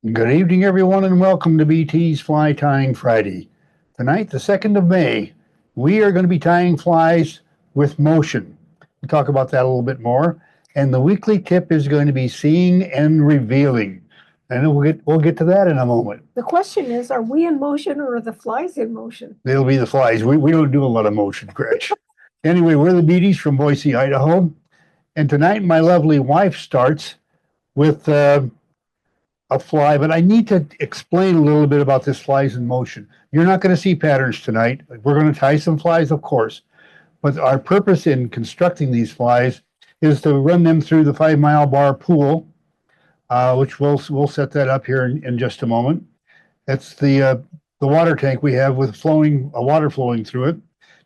Good evening, everyone, and welcome to BT's Fly Tying Friday. Tonight, the 2nd of May, we are going to be tying flies with motion. We'll talk about that a little bit more. And the weekly tip is going to be seeing and revealing. And we'll get to that in a moment. The question is, are we in motion or are the flies in motion? They'll be the flies. We don't do a lot of motion, Gretch. Anyway, we're the Beattys from Boise, Idaho. And tonight, my lovely wife starts with a fly, but I need to explain a little bit about this flies in motion. You're not going to see patterns tonight. We're going to tie some flies, of course, but our purpose in constructing these flies is to run them through the 5 mile bar pool, which we'll set that up here in just a moment. That's the water tank we have with water flowing through it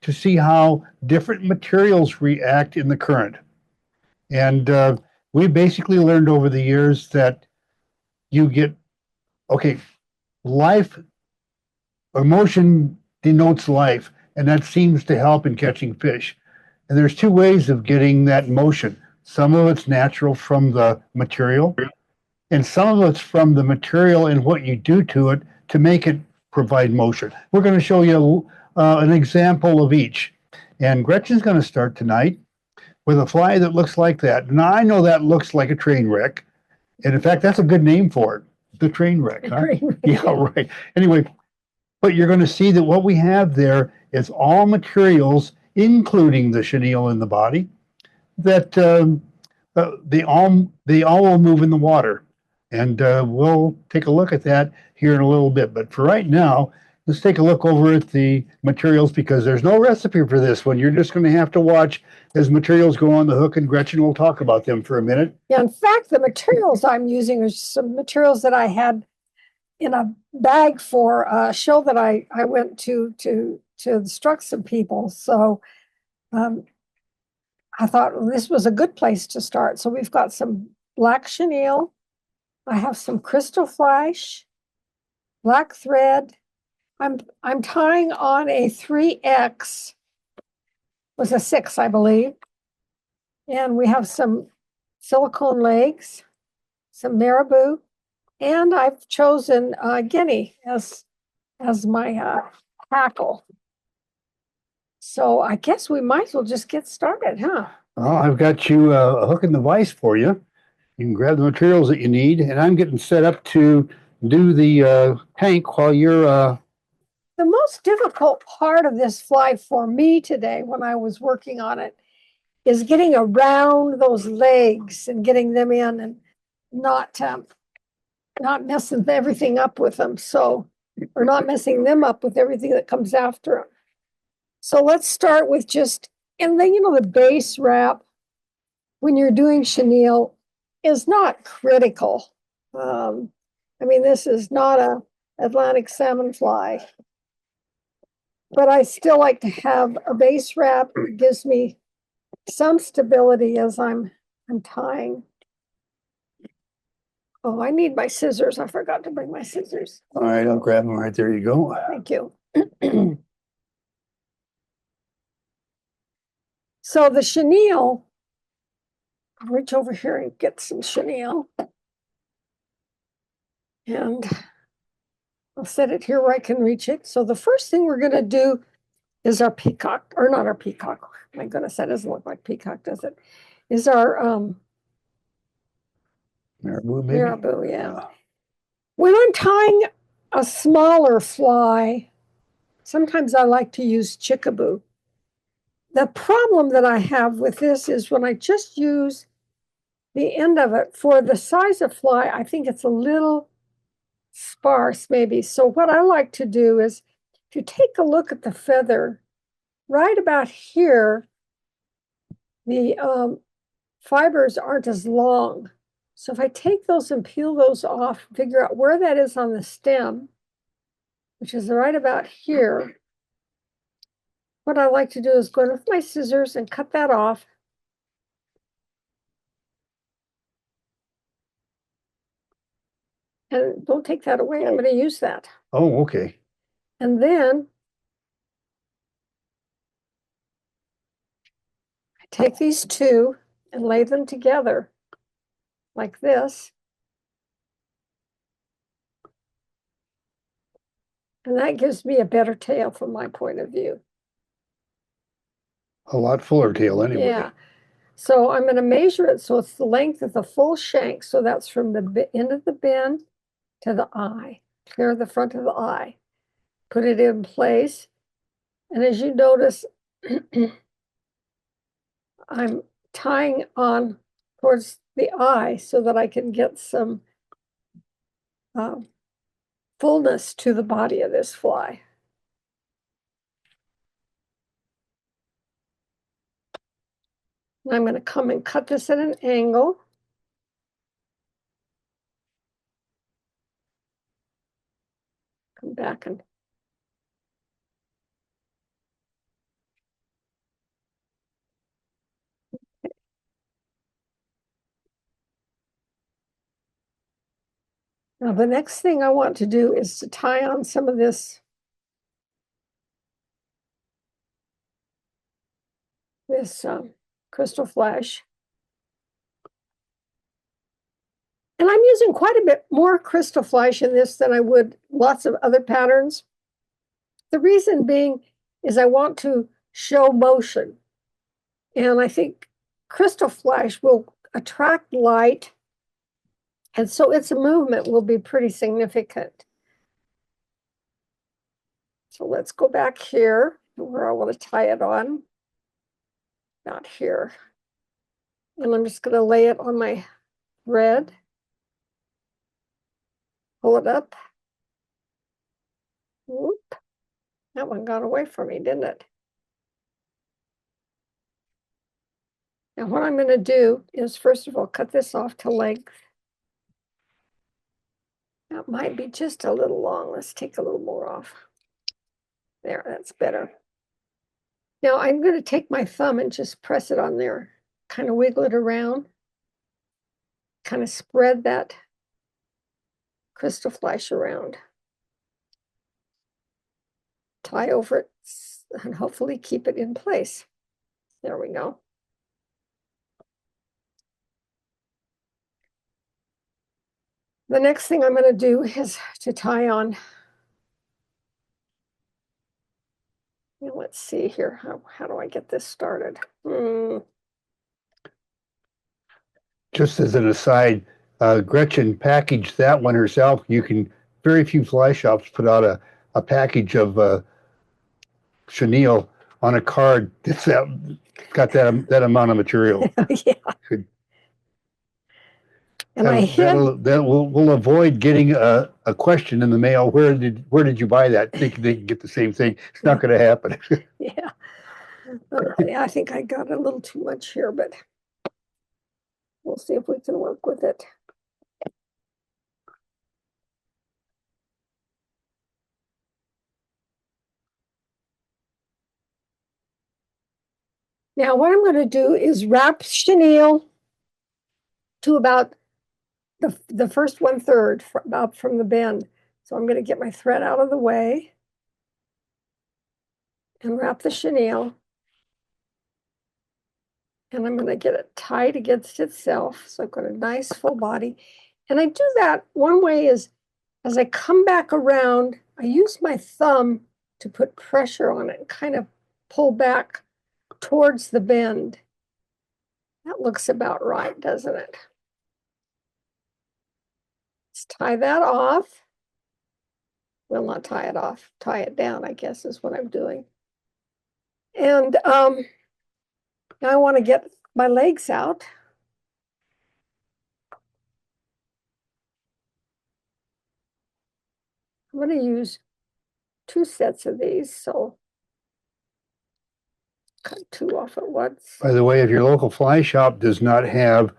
to see how different materials react in the current. And we basically learned over the years that you get okay, life, emotion denotes life, and that seems to help in catching fish. And there's two ways of getting that motion. Some of it's natural from the material, and some of it's from the material and what you do to it to make it provide motion. We're going to show you an example of each. And Gretchen's going to start tonight with a fly that looks like that. Now, I know that looks like a train wreck. And in fact, that's a good name for it, the train wreck. Huh? Yeah, right. Anyway, but you're going to see that what we have there is all materials, including the chenille in the body, that they all will move in the water. And we'll take a look at that here in a little bit. But for right now, let's take a look over at the materials because there's no recipe for this one. You're just going to have to watch as materials go on the hook, and Gretchen will talk about them for a minute. Yeah, in fact, the materials I'm using are some materials that I had in a bag for a show that I went to instruct some people. So I thought this was a good place to start. So we've got some black chenille. I have some crystal flash, black thread. I'm tying on a 3X, was a 6, I believe. And we have some silicone legs, some marabou, and I've chosen guinea as my tackle. So I guess we might as well just get started, huh? Well, I've got you a hook and the vise for you. You can grab the materials that you need, and I'm getting set up to do the tank while you're. The most difficult part of this fly for me today when I was working on it is getting around those legs and getting them in and not messing everything up with them. So, or not messing them up with everything that comes after them. So let's start with just, and then, the base wrap when you're doing chenille is not critical. This is not a Atlantic salmon fly, but I still like to have a base wrap. It gives me some stability as I'm tying. Oh, I need my scissors. I forgot to bring my scissors. All right, I'll grab them right there. You go. Thank you. So the chenille, I'll reach over here and get some chenille. And I'll set it here where I can reach it. So the first thing we're going to do is our peacock, or not our peacock. My goodness, that doesn't look like peacock, does it? Is our marabou, maybe? Marabou, yeah. When I'm tying a smaller fly, sometimes I like to use chickaboo. The problem that I have with this is when I just use the end of it for the size of fly, I think it's a little sparse maybe. So what I like to do is, if you take a look at the feather, right about here, the fibers aren't as long. So if I take those and peel those off, figure out where that is on the stem, which is right about here, what I like to do is go in with my scissors and cut that off. And don't take that away. I'm going to use that. Oh, okay. And then I take these two and lay them together like this. And that gives me a better tail from my point of view. A lot fuller tail anyway. Yeah. So I'm going to measure it so it's the length of the full shank. So that's from the end of the bend to the eye, clear the front of the eye. Put it in place. And as you notice, I'm tying on towards the eye so that I can get some fullness to the body of this fly. And I'm going to come and cut this at an angle. Come back and now the next thing I want to do is to tie on some of this crystal flash. And I'm using quite a bit more crystal flash in this than I would lots of other patterns. The reason being is I want to show motion. And I think crystal flash will attract light. And so its movement will be pretty significant. So let's go back here where I want to tie it on. Not here. And I'm just going to lay it on my thread. Pull it up. Whoop. That one got away from me, didn't it? Now what I'm going to do is, first of all, cut this off to length. That might be just a little long. Let's take a little more off. There, that's better. Now I'm going to take my thumb and just press it on there, kind of wiggle it around, kind of spread that crystal flash around. Tie over it and hopefully keep it in place. There we go. The next thing I'm going to do is to tie on. Let's see here. How do I get this started? Just as an aside, Gretchen packaged that one herself. You can, very few fly shops put out a package of chenille on a card that's got that amount of material. Yeah. And we'll avoid getting a question in the mail. Where did you buy that? Thinking they can get the same thing. It's not going to happen. Yeah. I think I got a little too much here, but we'll see if we can work with it. Now what I'm going to do is wrap chenille to about the first 1/3 about from the bend. So I'm going to get my thread out of the way and wrap the chenille. And I'm going to get it tight against itself. So I've got a nice full body. And I do that one way is as I come back around, I use my thumb to put pressure on it and kind of pull back towards the bend. That looks about right, doesn't it? Let's tie that off. Well, not tie it off, tie it down, I guess is what I'm doing. And now I want to get my legs out. I'm going to use 2 sets of these, so cut 2 off at once. By the way, if your local fly shop does not have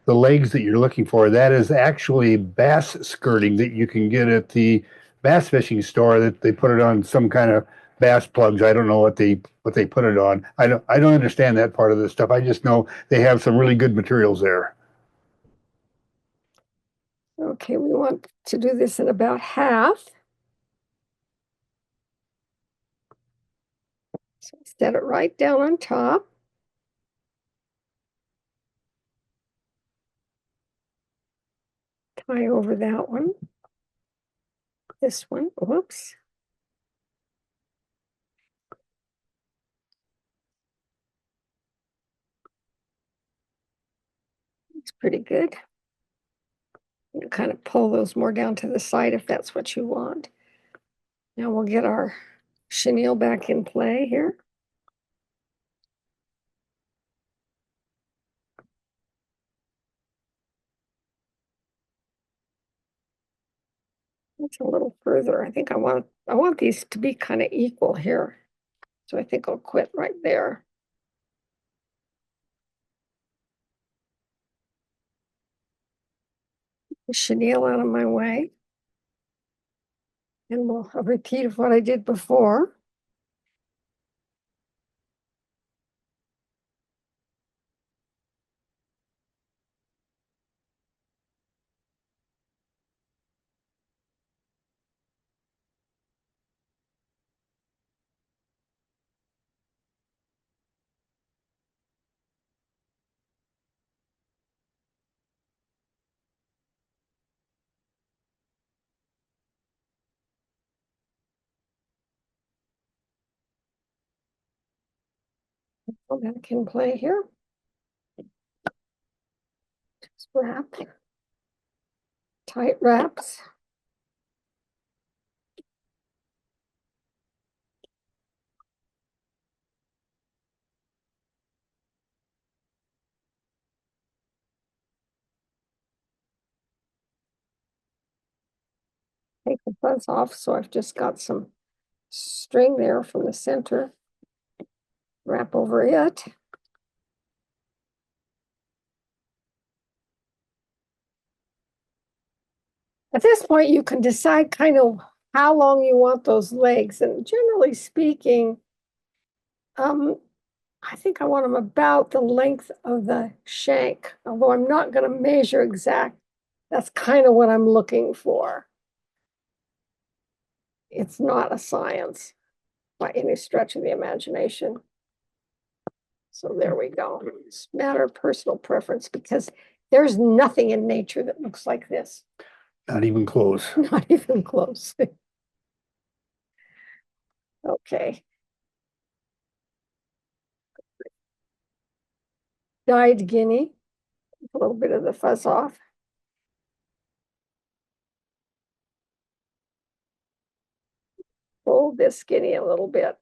the legs that you're looking for, that is actually bass skirting that you can get at the bass fishing store. That they put it on some kind of bass plugs. I don't know what they put it on. I don't understand that part of this stuff. I just know they have some really good materials there. Okay, we want to do this in about half. So set it right down on top. Tie over that one. This one, whoops. It's pretty good. You kind of pull those more down to the side if that's what you want. Now we'll get our chenille back in play here. It's a little further. I think I want these to be kind of equal here. So I think I'll quit right there. The chenille out of my way. And we'll repeat what I did before. Go back in play here. Just wrap. Tight wraps. Take the fuzz off, so I've just got some string there from the center. Wrap over it. At this point, you can decide kind of how long you want those legs. And generally speaking, I think I want them about the length of the shank, although I'm not going to measure exact. That's kind of what I'm looking for. It's not a science by any stretch of the imagination. So there we go. It's a matter of personal preference because there's nothing in nature that looks like this. Not even close. Not even close. Okay. Dyed guinea. A little bit of the fuzz off. Fold this guinea a little bit.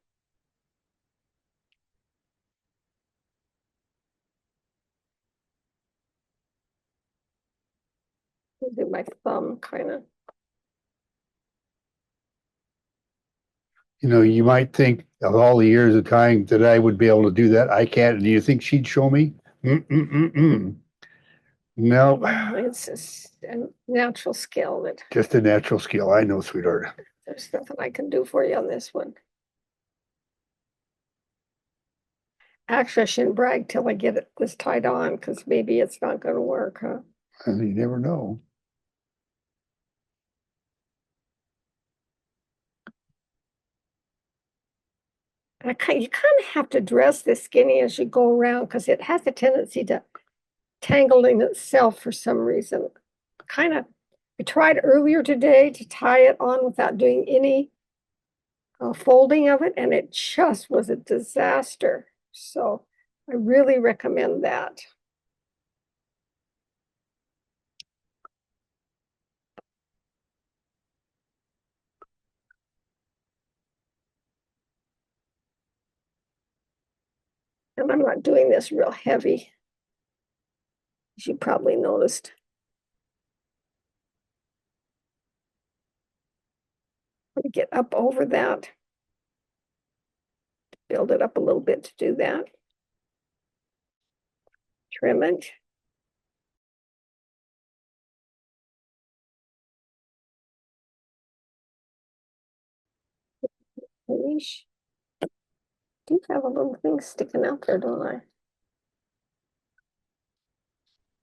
Do my thumb kind of. You know, you might think of all the years of time that I would be able to do that. I can't. Do you think she'd show me? No, It's just a natural skill that just a natural skill. I know, sweetheart. there's nothing I can do for you on this one. Actually, I shouldn't brag till I get this tied on because maybe it's not going to work, huh? And you never know. You kind of have to dress this skinny as you go around because it has a tendency to tangle in itself for some reason. I tried earlier today to tie it on without doing any folding of it, and it just was a disaster. So I really recommend that. And I'm not doing this real heavy, as you probably noticed. Let me get up over that. Build it up a little bit to do that. Trim it. Finish. I do have a little thing sticking out there, don't I?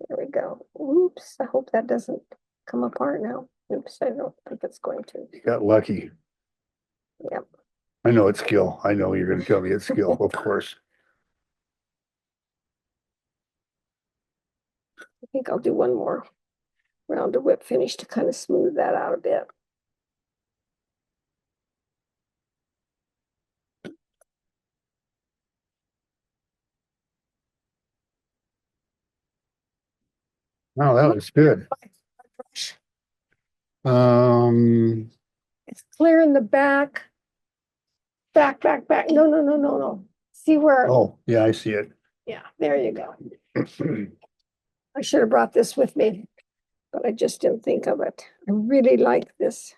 There we go. Oops, I hope that doesn't come apart now. Oops, I don't think it's going to. You got lucky. Yep. I know it's skill. I know you're going to tell me it's skill, of course. I think I'll do one more round of whip finish to kind of smooth that out a bit. Wow, that was good. It's clear in the back. Back. No, no, no, no, no. See where, Oh, yeah, I see it. yeah, there you go. I should have brought this with me, but I just didn't think of it. I really like this.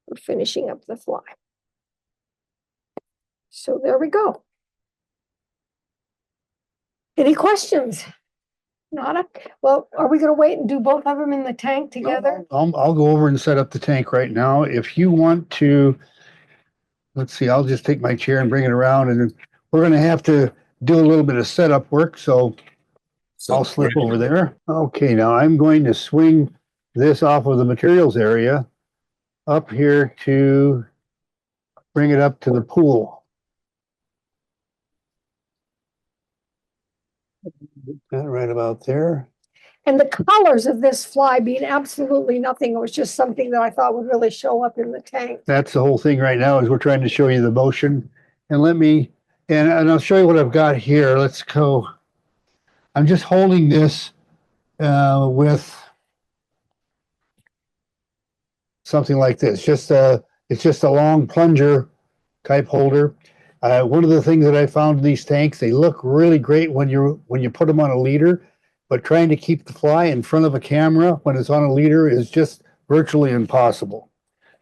We're finishing up the fly. So there we go. Any questions? Nada? Well, are we gonna wait and do both of them in the tank together? I'll go over and set up the tank right now. If you want to, let's see, I'll just take my chair and bring it around, and then we're gonna have to do a little bit of setup work, so I'll slip over there. Okay, now I'm going to swing this off of the materials area up here to bring it up to the pool. That right about there. And the colors of this fly being absolutely nothing, it was just something that I thought would really show up in the tank. That's the whole thing right now, is we're trying to show you the motion. And let me, and I'll show you what I've got here. Let's go. I'm just holding this with something like this. It's just a long plunger type holder. One of the things that I found in these tanks, they look really great when you put them on a leader, but trying to keep the fly in front of a camera when it's on a leader is just virtually impossible.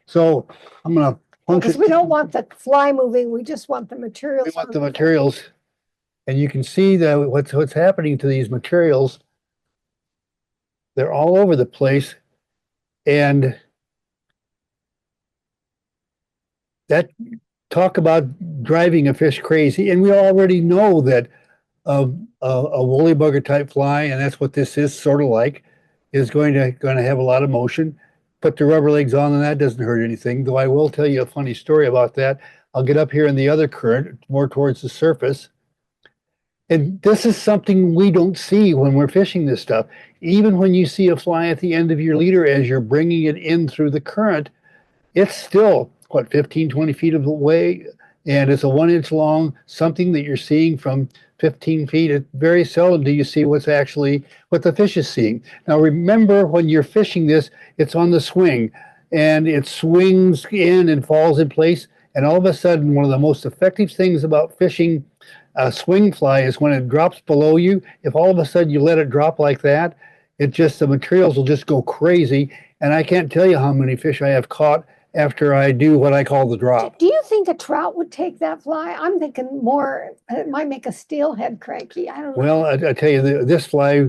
So I'm gonna punch Because it. we don't want the fly moving, we just want the materials. We want the materials, and you can see that what's happening to these materials. They're all over the place, and that talk about driving a fish crazy. And we already know that a woolly bugger type fly, and that's what this is sort of like, is going to have a lot of motion. Put the rubber legs on, and that doesn't hurt anything. Though I will tell you a funny story about that. I'll get up here in the other current, more towards the surface. And this is something we don't see when we're fishing this stuff. Even when you see a fly at the end of your leader as you're bringing it in through the current, it's still, what, 15, 20 feet of the way, and it's a 1 inch long, something that you're seeing from 15 feet. It very seldom do you see what the fish is seeing. Now, remember, when you're fishing this, it's on the swing, and it swings in and falls in place. And all of a sudden, one of the most effective things about fishing a swing fly is when it drops below you. If all of a sudden you let it drop like that, the materials will just go crazy. And I can't tell you how many fish I have caught after I do what I call the drop. Do you think a trout would take that fly? I'm thinking more, it might make a steelhead cranky. I don't know. Well, I tell you, this fly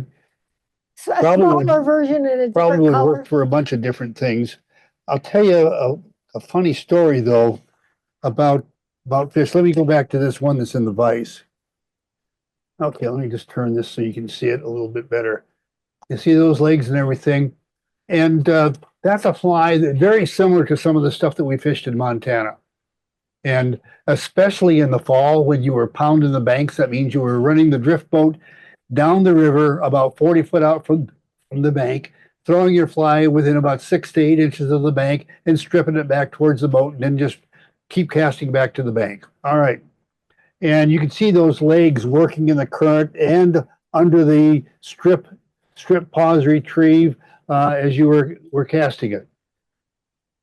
So a smaller version in a probably different would color. work for a bunch of different things. I'll tell you a funny story though about fish. Let me go back to this one that's in the vise. Okay, let me just turn this so you can see it a little bit better. You see those legs and everything? And that's a fly that very similar to some of the stuff that we fished in Montana. And especially in the fall when you were pounding the banks, that means you were running the drift boat down the river about 40 foot out from the bank, throwing your fly within about 6 to 8 inches of the bank and stripping it back towards the boat, and then just keep casting back to the bank. All right. And you can see those legs working in the current and under the strip pause retrieve as you were casting it.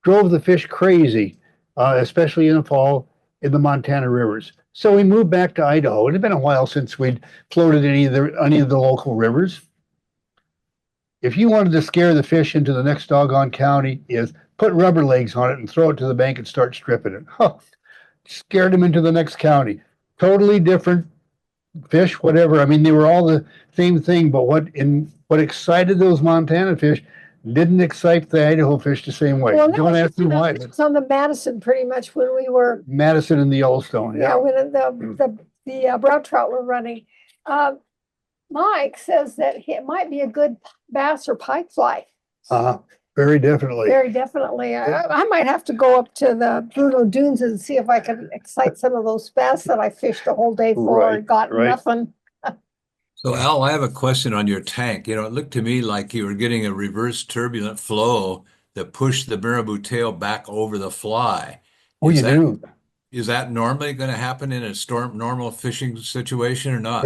Drove the fish crazy, especially in the fall in the Montana rivers. So we moved back to Idaho. It had been a while since we'd floated any of the local rivers. If you wanted to scare the fish into the next doggone county, is put rubber legs on it and throw it to the bank and start stripping it. Oh, scared them into the next county. Totally different fish, whatever. I mean, they were all the same thing, but what excited those Montana fish didn't excite the Idaho fish the same way. Well, Don't ask me why. it's on the Madison pretty much when we were, Madison and the Yellowstone. yeah, when the brown trout were running. Mike says that it might be a good bass or pike fly. Very definitely. Very definitely. I might have to go up to the Bruno Dunes and see if I can excite some of those bass that I fished the whole day for and got nothing. So Al, I have a question on your tank. It looked to me like you were getting a reverse turbulent flow that pushed the marabou tail back over the fly. Oh, you do? Is that normally going to happen in a normal fishing situation or not?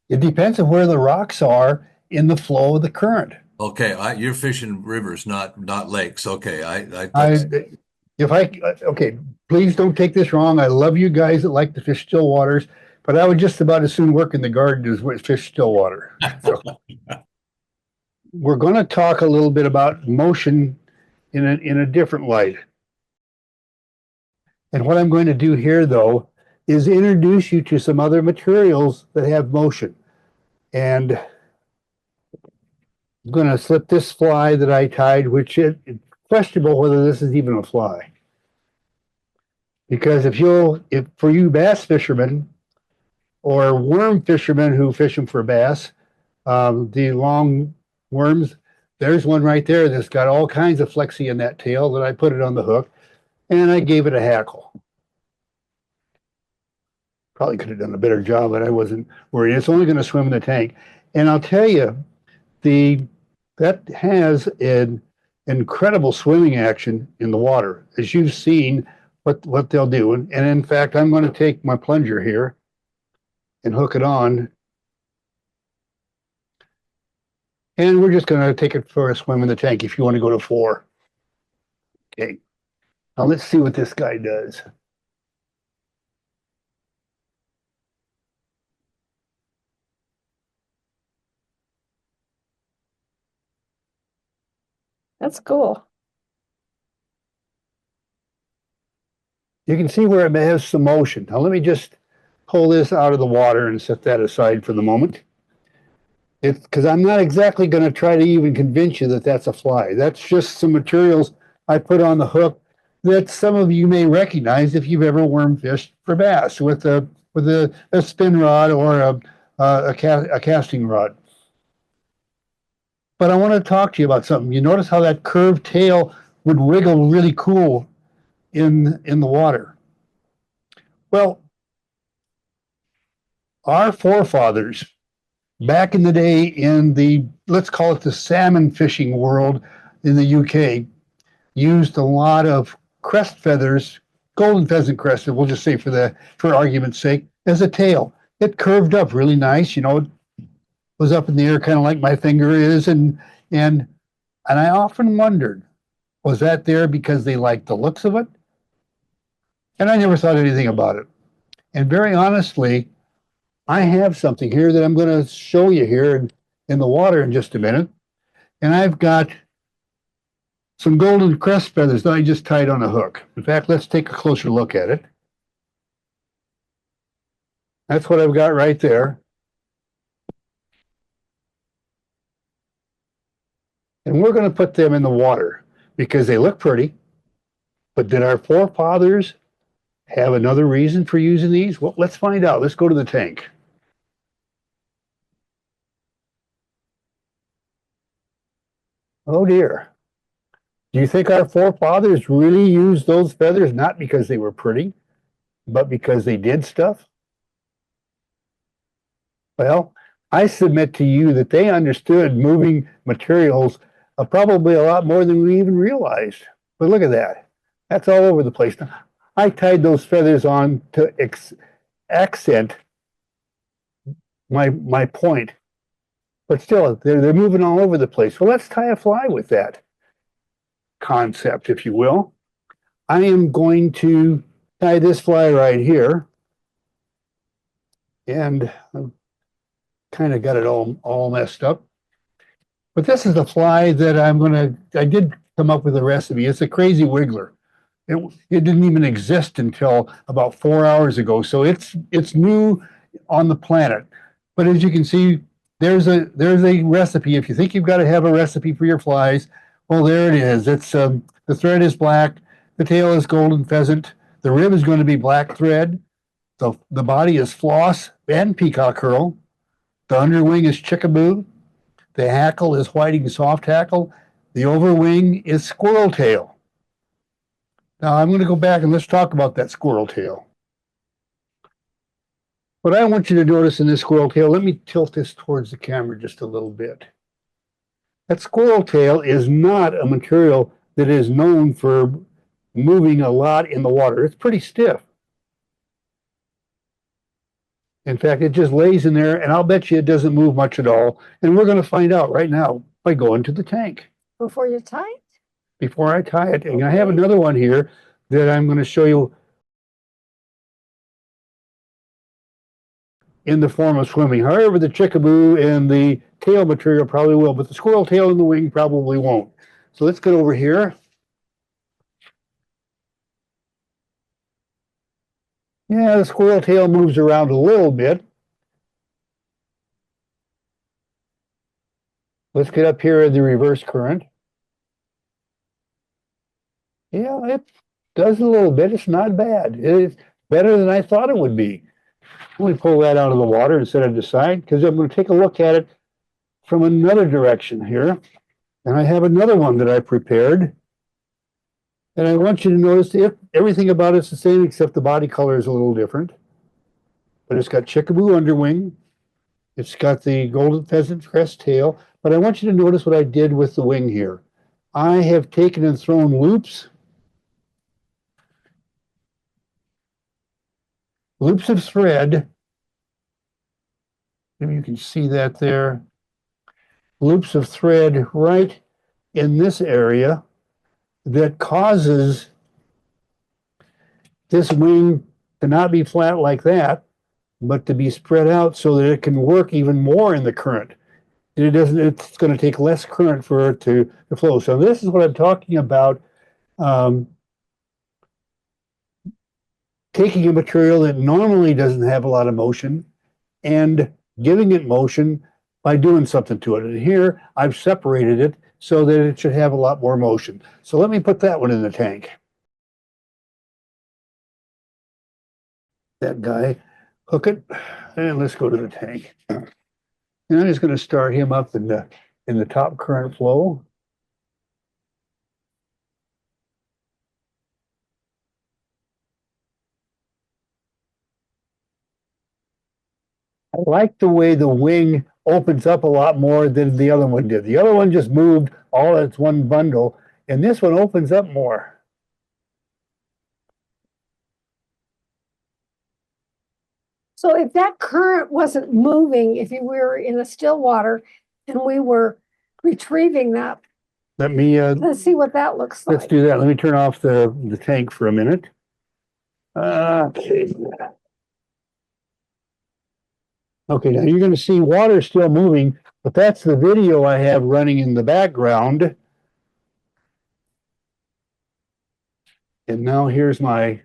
It depends on where the rocks are in the flow of the current. Okay, you're fishing rivers, not lakes. Okay, I, that's if I, okay, please don't take this wrong. I love you guys that like to fish still waters, but I would just about as soon work in the garden as fish still water. So we're going to talk a little bit about motion in a different light. And what I'm going to do here, though, is introduce you to some other materials that have motion. And I'm going to slip this fly that I tied, which it's questionable whether this is even a fly. Because if for you bass fishermen or worm fishermen who fish them for bass, the long worms, there's one right there that's got all kinds of flexi in that tail that I put it on the hook and I gave it a hackle. Probably could have done a better job, but I wasn't worried. It's only going to swim in the tank. And I'll tell you, that has an incredible swimming action in the water, as you've seen what they'll do. And in fact, I'm going to take my plunger here and hook it on. And we're just going to take it for a swim in the tank if you want to go to 4. Okay. Now let's see what this guy does. That's cool. You can see where it has some motion. Now let me just pull this out of the water and set that aside for the moment. It's because I'm not exactly going to try to even convince you that that's a fly. That's just some materials I put on the hook that some of you may recognize if you've ever worm fished for bass with a spin rod or a casting rod. But I want to talk to you about something. You notice how that curved tail would wiggle really cool in the water. Well, our forefathers back in the day in let's call it the salmon fishing world in the UK, used a lot of crest feathers, golden pheasant crest, we'll just say for argument's sake, as a tail. It curved up really nice, it was up in the air kind of like my finger is, and I often wondered, was that there because they liked the looks of it? And I never thought anything about it. And very honestly, I have something here that I'm going to show you here in the water in just a minute. And I've got some golden crest feathers that I just tied on a hook. In fact, let's take a closer look at it. That's what I've got right there. And we're going to put them in the water because they look pretty. But did our forefathers have another reason for using these? Well, let's find out. Let's go to the tank. Oh dear. Do you think our forefathers really used those feathers not because they were pretty, but because they did stuff? Well, I submit to you that they understood moving materials probably a lot more than we even realized. But look at that. That's all over the place. Now, I tied those feathers on to accent my point. But still, they're moving all over the place. Well, let's tie a fly with that concept, if you will. I am going to tie this fly right here. And I've kind of got it all messed up. But this is the fly that I did come up with a recipe. It's a crazy wiggler. It didn't even exist until about 4 hours ago. So it's new on the planet. But as you can see, there's a recipe. If you think you've got to have a recipe for your flies, well, there it is. It's the thread is black, the tail is golden pheasant, the rib is going to be black thread, the body is floss and peacock herl, the underwing is chickaboo, the hackle is whiting soft hackle, the overwing is squirrel tail. Now I'm going to go back and let's talk about that squirrel tail. What I want you to notice in this squirrel tail, let me tilt this towards the camera just a little bit. That squirrel tail is not a material that is known for moving a lot in the water. It's pretty stiff. In fact, it just lays in there, and I'll bet you it doesn't move much at all. And we're going to find out right now by going to the tank Before you tie it? before I tie it. And I have Okay. another one here that I'm going to show you in the form of swimming. However, the chickaboo and the tail material probably will, but the squirrel tail and the wing probably won't. So let's get over here. Yeah, the squirrel tail moves around a little bit. Let's get up here in the reverse current. Yeah, it does a little bit. It's not bad. It's better than I thought it would be. Let me pull that out of the water and set it aside because I'm going to take a look at it from another direction here. And I have another one that I prepared. And I want you to notice if everything about it's the same except the body color is a little different. But it's got chickaboo underwing. It's got the golden pheasant crest tail. But I want you to notice what I did with the wing here. I have taken and thrown loops of thread. Maybe you can see that there. Loops of thread right in this area that causes this wing to not be flat like that, but to be spread out so that it can work even more in the current. And it's going to take less current for it to flow. So this is what I'm talking about. Taking a material that normally doesn't have a lot of motion and giving it motion by doing something to it. And here I've separated it so that it should have a lot more motion. So let me put that one in the tank. That guy, hook it, and let's go to the tank. And I'm just going to start him up in the top current flow. I like the way the wing opens up a lot more than the other one did. The other one just moved all as one bundle, and this one opens up more. So if that current wasn't moving, if you were in the still water and we were retrieving that, Let me let's see what that looks let's like. do that. Let me turn off the tank for a minute. Okay. Okay, now you're going to see water still moving, but that's the video I have running in the background. And now here's my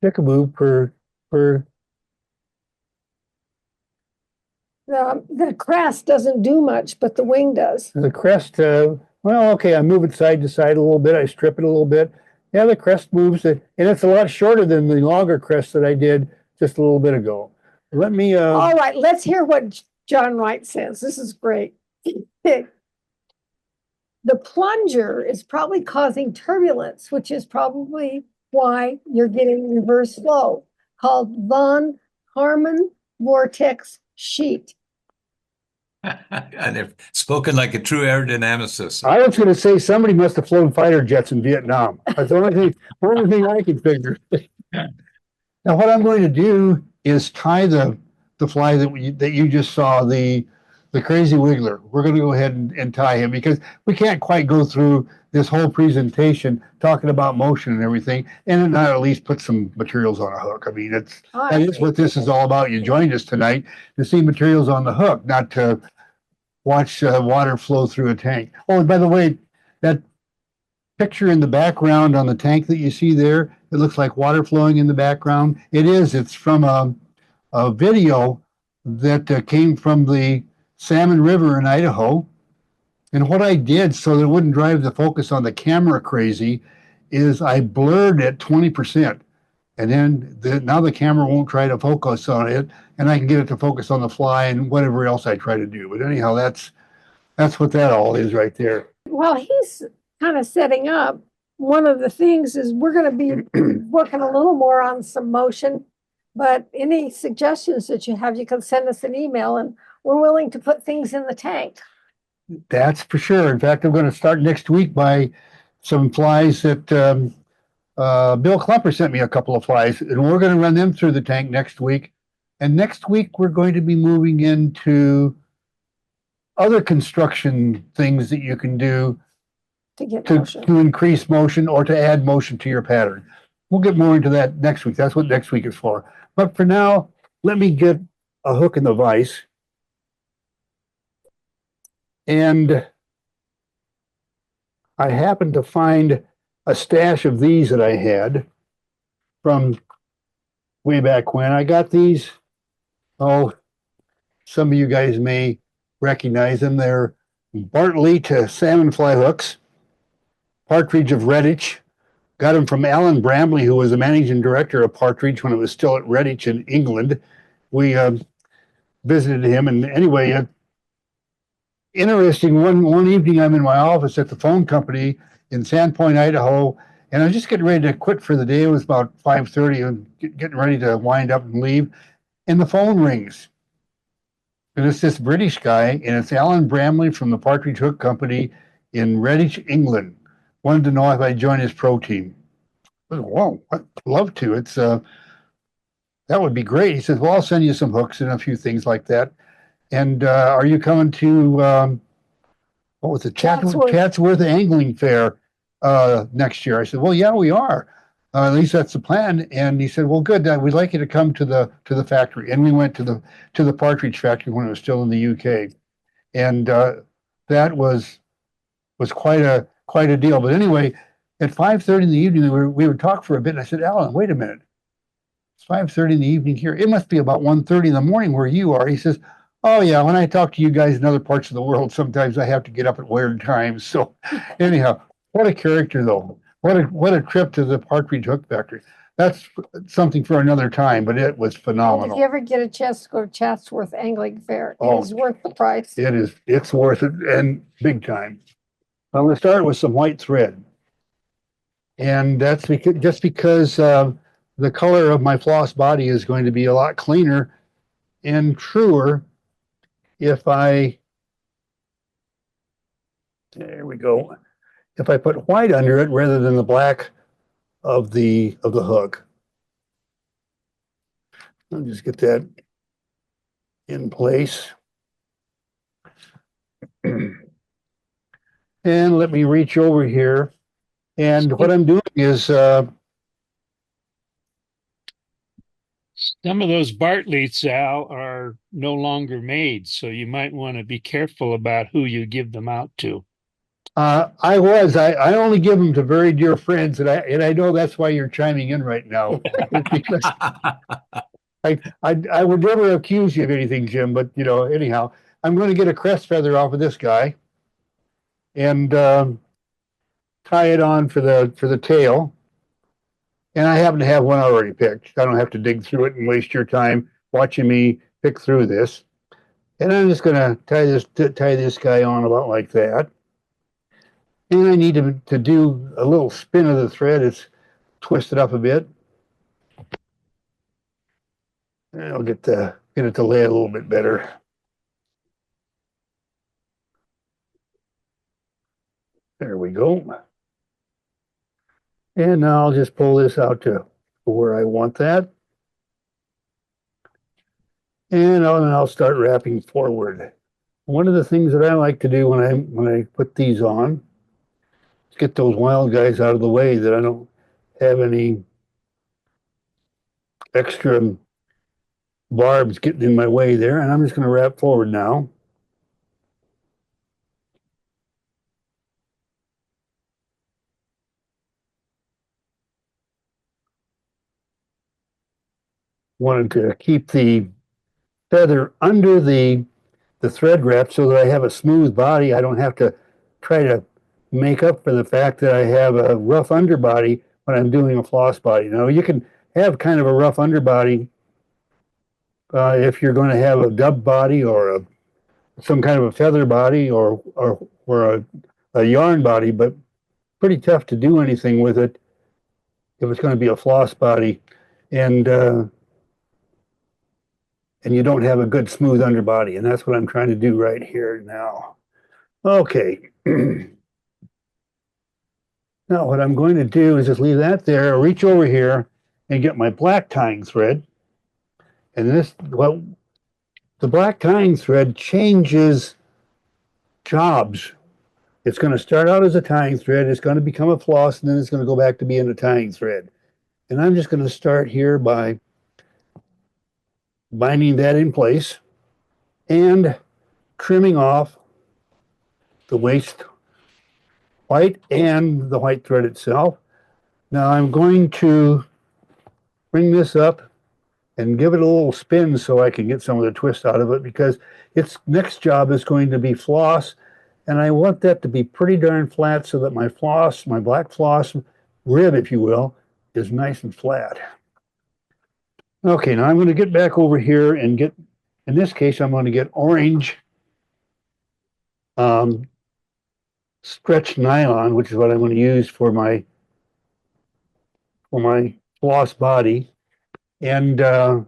chickaboo per The crest doesn't do much, but the wing does. the crest. Well, okay, I move it side to side a little bit. I strip it a little bit. Yeah, the crest moves, and it's a lot shorter than the longer crest that I did just a little bit ago. Let me. All right, let's hear what John Wright says. This is great. The plunger is probably causing turbulence, which is probably why you're getting reverse flow, called von Harman vortex sheet. And they've spoken like a true aerodynamicist. I was going to say somebody must have flown fighter jets in Vietnam. That's the only thing I can figure. Now, what I'm going to do is tie the fly that you just saw, the crazy wiggler. We're going to go ahead and tie him because we can't quite go through this whole presentation talking about motion and everything and not at least put some materials on a hook. I mean, that is what this is all about. You joined us tonight to see materials on the hook, not to watch water flow through a tank. Oh, and by the way, that picture in the background on the tank that you see there, it looks like water flowing in the background. It is. It's from a video that came from the Salmon River in Idaho. And what I did so that it wouldn't drive the focus on the camera crazy is I blurred it 20%. And then now the camera won't try to focus on it, and I can get it to focus on the fly and whatever else I try to do. But anyhow, that's what that all is right there. Well, he's kind of setting up. One of the things is we're going to be working a little more on some motion, but any suggestions that you have, you can send us an email and we're willing to put things in the tank. That's for sure. In fact, I'm going to start next week by some flies that Bill Klepper sent me a couple of flies, and we're going to run them through the tank next week. And next week, we're going to be moving into other construction things that you can do To get to, motion. to increase motion or to add motion to your pattern. We'll get more into that next week. That's what next week is for. But for now, let me get a hook in the vise. And I happened to find a stash of these that I had from way back when. I got these. Oh, some of you guys may recognize them. They're Bartley to salmon fly hooks, Partridge of Redditch. Got them from Alan Bramley, who was the managing director of Partridge when it was still at Redditch in England. We visited him, and anyway, interesting. One evening, I'm in my office at the phone company in Sandpoint, Idaho, and I was just getting ready to quit for the day. It was about 5:30, and getting ready to wind up and leave, and the phone rings. And it's this British guy, and it's Alan Bramley from the Partridge Hook Company in Redditch, England. Wanted to know if I'd join his pro team. I said, "Whoa, I'd love to. It's that would be great." He says, "Well, I'll send you some hooks and a few things like that. And are you coming to what was it, Chatsworth Angling Fair next year?" I said, "Well, yeah, we are. At least that's the plan." And he said, "Well, good. We'd like you to come to the factory." And we went to the Partridge factory when it was still in the UK, and that was quite a deal. But anyway, at 5:30 in the evening, we would talk for a bit. And I said, "Alan, wait a minute. It's 5:30 in the evening here. It must be about 1:30 in the morning where you are." He says, "Oh yeah, when I talk to you guys in other parts of the world, sometimes I have to get up at weird times." So anyhow, what a character though. What a trip to the Partridge Hook Factory. That's something for another time, but it was And if phenomenal. you ever get a chance to go to Chatsworth Angling Fair, it Oh. is worth the price. It's worth it, and big time. I'm going to start with some white thread. And that's because the color of my floss body is going to be a lot cleaner and truer if there we go, if I put white under it rather than the black of the hook. I'll just get that in place. And let me reach over here. And what I'm doing is some of those Bartleys, Al, are no longer made, so you might want to be careful about who you give them out to. I only give them to very dear friends, and I know that's why you're chiming in right now. Because I would never accuse you of anything, Jim, but anyhow, I'm going to get a crest feather off of this guy and tie it on for the tail. And I happen to have one already picked. I don't have to dig through it and waste your time watching me pick through this. And I'm just going to tie this guy on about like that. And I need to do a little spin of the thread. It's twisted up a bit. And I'll get it to lay a little bit better. There we go. And now I'll just pull this out to where I want that. And I'll start wrapping forward. One of the things that I like to do when I put these on is get those wild guys out of the way, that I don't have any extra barbs getting in my way there. And I'm just going to wrap forward now. Wanted to keep the feather under the thread wrap so that I have a smooth body. I don't have to try to make up for the fact that I have a rough underbody when I'm doing a floss body. Now, you can have kind of a rough underbody if you're going to have a dub body or some kind of a feather body or a yarn body, but pretty tough to do anything with it if it's going to be a floss body. And you don't have a good smooth underbody, and that's what I'm trying to do right here now. Okay. Now what I'm going to do is just leave that there, reach over here and get my black tying thread. And this, well, the black tying thread changes jobs. It's going to start out as a tying thread, it's going to become a floss, and then it's going to go back to being a tying thread. And I'm just going to start here by binding that in place and trimming off the waste white and the white thread itself. Now I'm going to bring this up and give it a little spin so I can get some of the twist out of it, because its next job is going to be floss, and I want that to be pretty darn flat so that my floss, my black floss rib, if you will, is nice and flat. Okay, now I'm going to get back over here and get, in this case, I'm going to get orange stretched nylon, which is what I'm going to use for my floss body. And I'll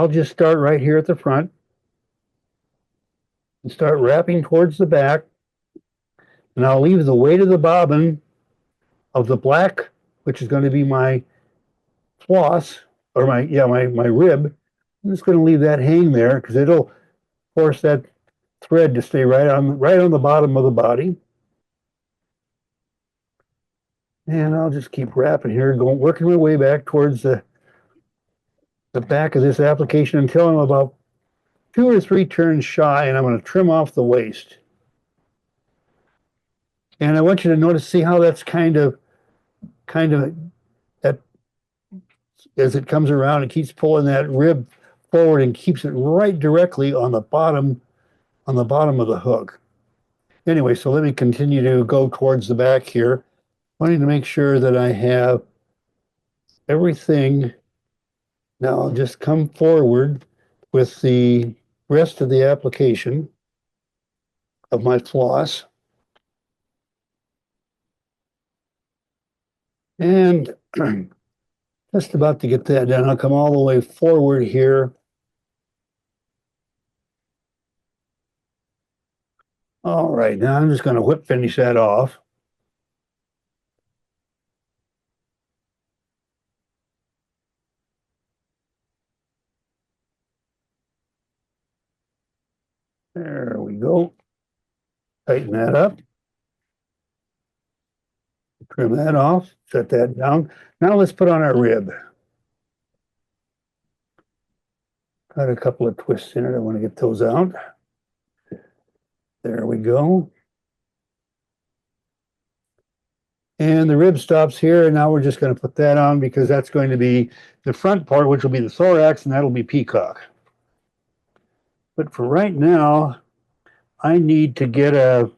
just start right here at the front and start wrapping towards the back. And I'll leave the weight of the bobbin of the black, which is going to be my floss, or my rib. I'm just going to leave that hang there because it'll force that thread to stay right on the bottom of the body. And I'll just keep wrapping here, working my way back towards the back of this application until I'm about 2 or 3 turns shy, and I'm going to trim off the waste. And I want you to notice, see how that's kind of that as it comes around, it keeps pulling that rib forward and keeps it right directly on the bottom of the hook. Anyway, so let me continue to go towards the back here, wanting to make sure that I have everything. Now I'll just come forward with the rest of the application of my floss. And just about to get that done. I'll come all the way forward here. All right, now I'm just going to whip finish that off. There we go. Tighten that up. Trim that off. Set that down. Now let's put on our rib. Got a couple of twists in it. I want to get those out. There we go. And the rib stops here, and now we're just going to put that on because that's going to be the front part, which will be the thorax, and that'll be peacock. But for right now, I need to get a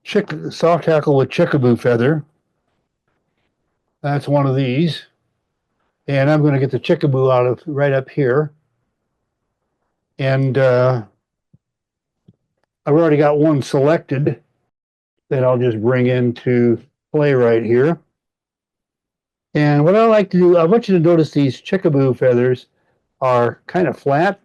soft tackle with chickaboo feather. That's one of these. And I'm going to get the chickaboo out of right up here. And I've already got one selected that I'll just bring into play right here. And what I like to do, I want you to notice these chickaboo feathers are kind of flat.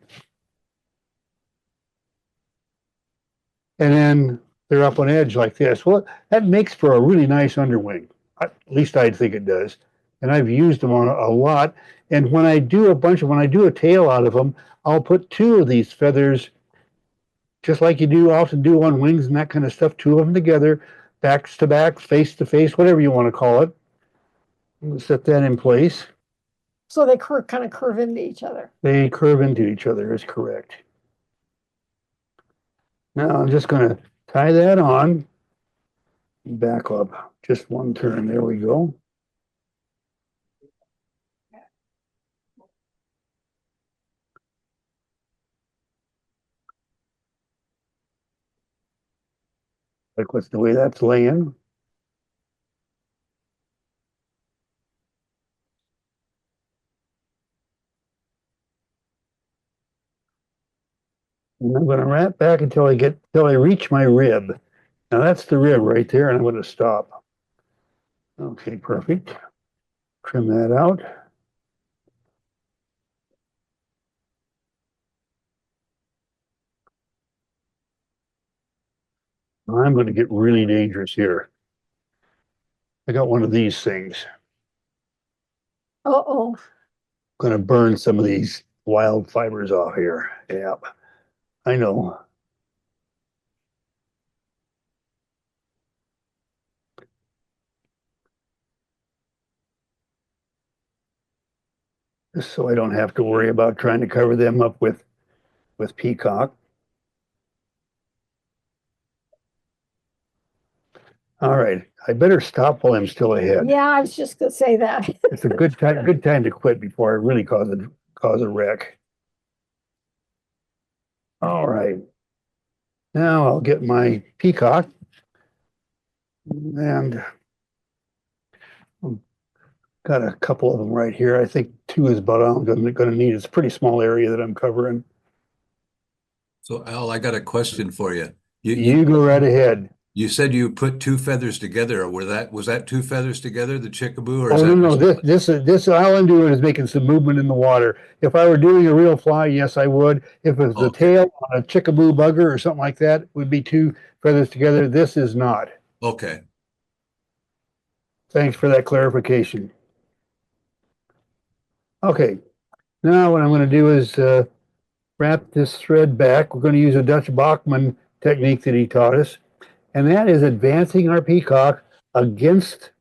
And then they're up on edge like this. Well, that makes for a really nice underwing. At least I think it does. And I've used them on a lot. And when I do a tail out of them, I'll put 2 of these feathers, just like you often do on wings and that kind of stuff, 2 of them together, backs to back, face to face, whatever you want to call it. We'll set that in place. So they kind of curve into each other. They curve into each other, is correct. Now I'm just going to tie that on. Back up just 1 turn. There we go. Like what's the way that's laying. And I'm going to wrap back until I reach my rib. Now that's the rib right there, and I'm going to stop. Okay, perfect. Trim that out. I'm going to get really dangerous here. I got one of these things. Uh-oh. Going to burn some of these wild fibers off here. Yep, I know. Just so I don't have to worry about trying to cover them up with peacock. All right, I better stop while I'm still ahead. Yeah, I was just gonna say that. It's a good time to quit before I really cause a wreck. All right, now I'll get my peacock and got a couple of them right here. I think two is about all I'm going to need. It's a pretty small area that I'm covering. So Al, I got a question for you. You go right ahead. You said you put two feathers together. Was that two feathers together, the chickaboo, or is Oh, that no, just this all I'm doing is making some movement in the water. If I were doing a real fly, yes, I would. If it was the okay? tail on a chickaboo bugger or something like that, it would be two feathers together. This is not. Okay. Thanks for that clarification. Okay, now what I'm going to do is wrap this thread back. We're going to use a Dutch Bachman technique that he taught us, and that is advancing our peacock against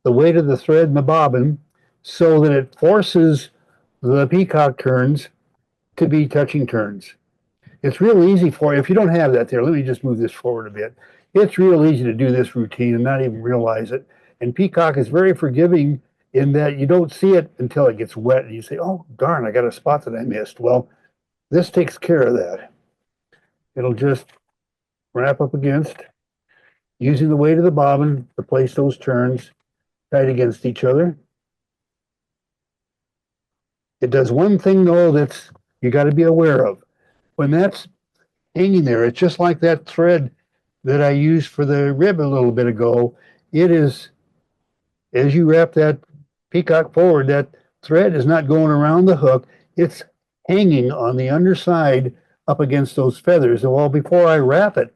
the weight of the thread and the bobbin so that it forces the peacock turns to be touching turns. It's real easy for you. If you don't have that there, let me just move this forward a bit. It's real easy to do this routine and not even realize it. And peacock is very forgiving in that you don't see it until it gets wet and you say, oh, darn, I got a spot that I missed. Well, this takes care of that. It'll just wrap up against using the weight of the bobbin to place those turns tight against each other. It does one thing though that's you got to be aware of. When that's hanging there, it's just like that thread that I used for the rib a little bit ago. It is, as you wrap that peacock forward, that thread is not going around the hook. It's hanging on the underside up against those feathers. And well, before I wrap it,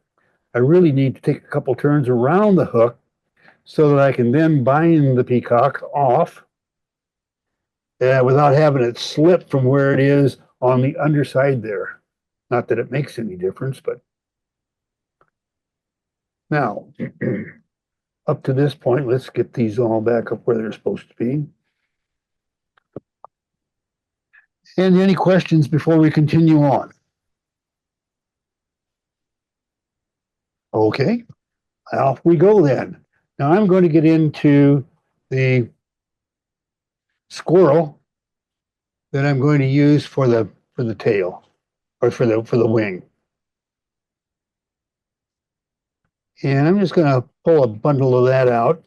I really need to take a couple turns around the hook so that I can then bind the peacock off without having it slip from where it is on the underside there. Not that it makes any difference, but now, up to this point, let's get these all back up where they're supposed to be. And any questions before we continue on? Okay, off we go then. Now I'm going to get into the squirrel that I'm going to use for the tail or for the wing. And I'm just going to pull a bundle of that out.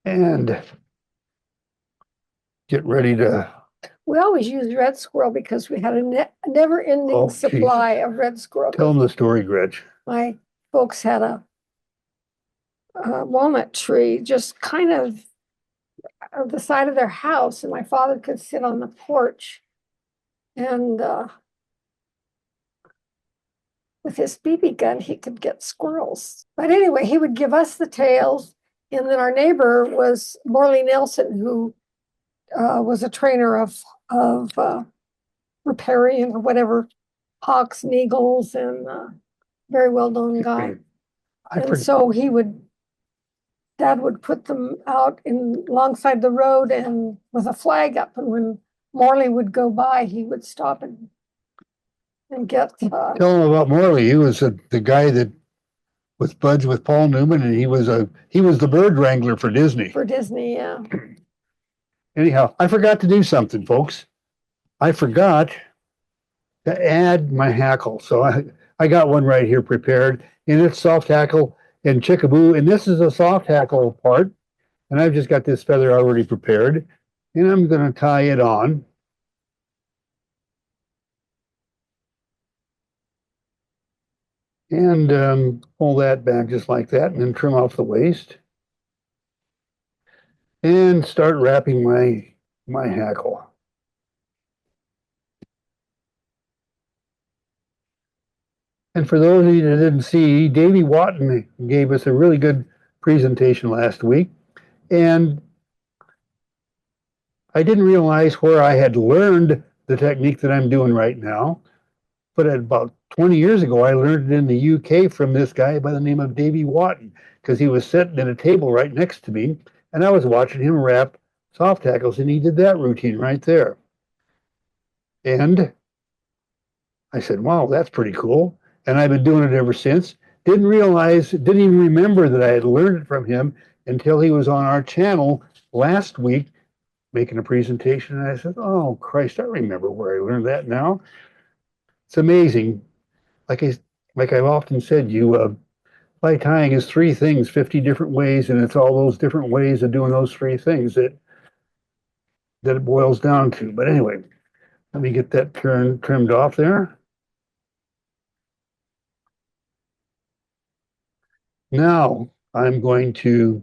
And get ready to. We always use red squirrel because we had a never-ending Oh, supply of red squirrel. Tell them the story, Gretch. My folks had a walnut tree just kind of the side of their house, and my father could sit on the porch and with his BB gun, he could get squirrels. But anyway, he would give us the tails, and then our neighbor was Morley Nelson, who was a trainer of riparian or whatever, hawks and eagles, and very well-known guy. And so Dad would put them out alongside the road and with a flag up, and when Morley would go by, he would stop and get. Tell him about Morley. He was the guy that was buds with Paul Newman, and he was the bird wrangler for Disney. For Disney, yeah. Anyhow, I forgot to do something, folks. I forgot to add my hackle. So I got one right here prepared, and it's soft hackle and chickaboo, and this is a soft hackle part, and I've just got this feather already prepared, and I'm going to tie it on. And pull that back just like that, and then trim off the waist. And start wrapping my hackle. And for those of you that didn't see, Davey Watton gave us a really good presentation last week. And I didn't realize where I had learned the technique that I'm doing right now. But about 20 years ago, I learned it in the UK from this guy by the name of Davey Watton, because he was sitting at a table right next to me, and I was watching him wrap soft tackles, and he did that routine right there. And I said, wow, that's pretty cool. And I've been doing it ever since. Didn't even remember that I had learned it from him until he was on our channel last week making a presentation. And I said, oh, Christ, I remember where I learned that now. It's amazing. Like I've often said, fly tying is three things, 50 different ways, and it's all those different ways of doing those three things that it boils down to. But anyway, let me get that trimmed off there. Now I'm going to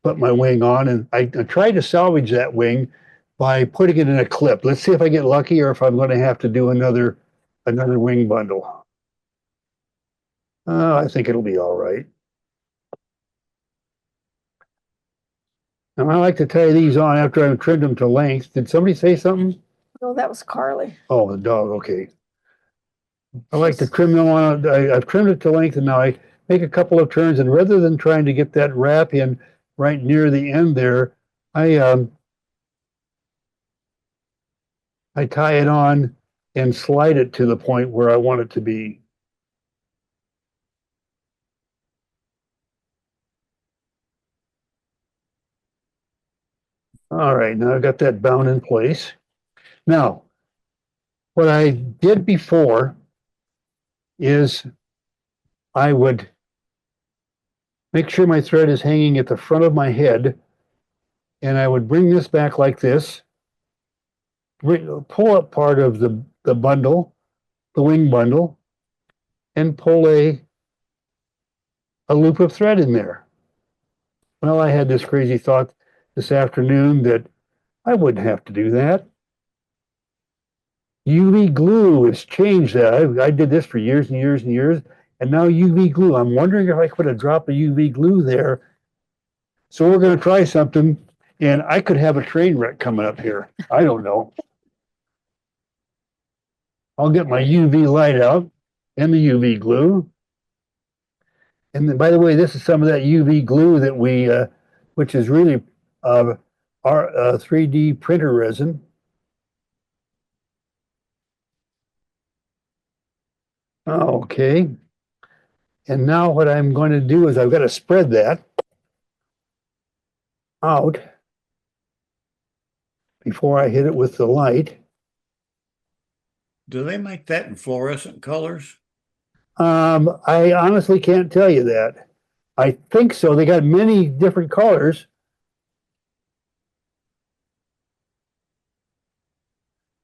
put my wing on, and I tried to salvage that wing by putting it in a clip. Let's see if I get lucky or if I'm going to have to do another wing bundle. I think it'll be all right. Now I like to tie these on after I've trimmed them to length. Did somebody say something? No, that was Carly. Oh, the dog. Okay. I like to trim them on. I've trimmed it to length, and now I make a couple of turns. And rather than trying to get that wrap in right near the end there, I tie it on and slide it to the point where I want it to be. All right, now I've got that bound in place. Now, what I did before is I would make sure my thread is hanging at the front of my head, and I would bring this back like this, pull up part of the bundle, the wing bundle, and pull a loop of thread in there. Well, I had this crazy thought this afternoon that I wouldn't have to do that. UV glue has changed that. I did this for years and years and years, and now UV glue. I'm wondering if I could have dropped a UV glue there. So we're going to try something, and I could have a train wreck coming up here. I don't know. I'll get my UV light out and the UV glue. And then, by the way, this is some of that UV glue that we, which is really our 3D printer resin. Okay. And now what I'm going to do is I've got to spread that out before I hit it with the light. Do they make that in fluorescent colors? I honestly can't tell you that. I think so. They got many different colors.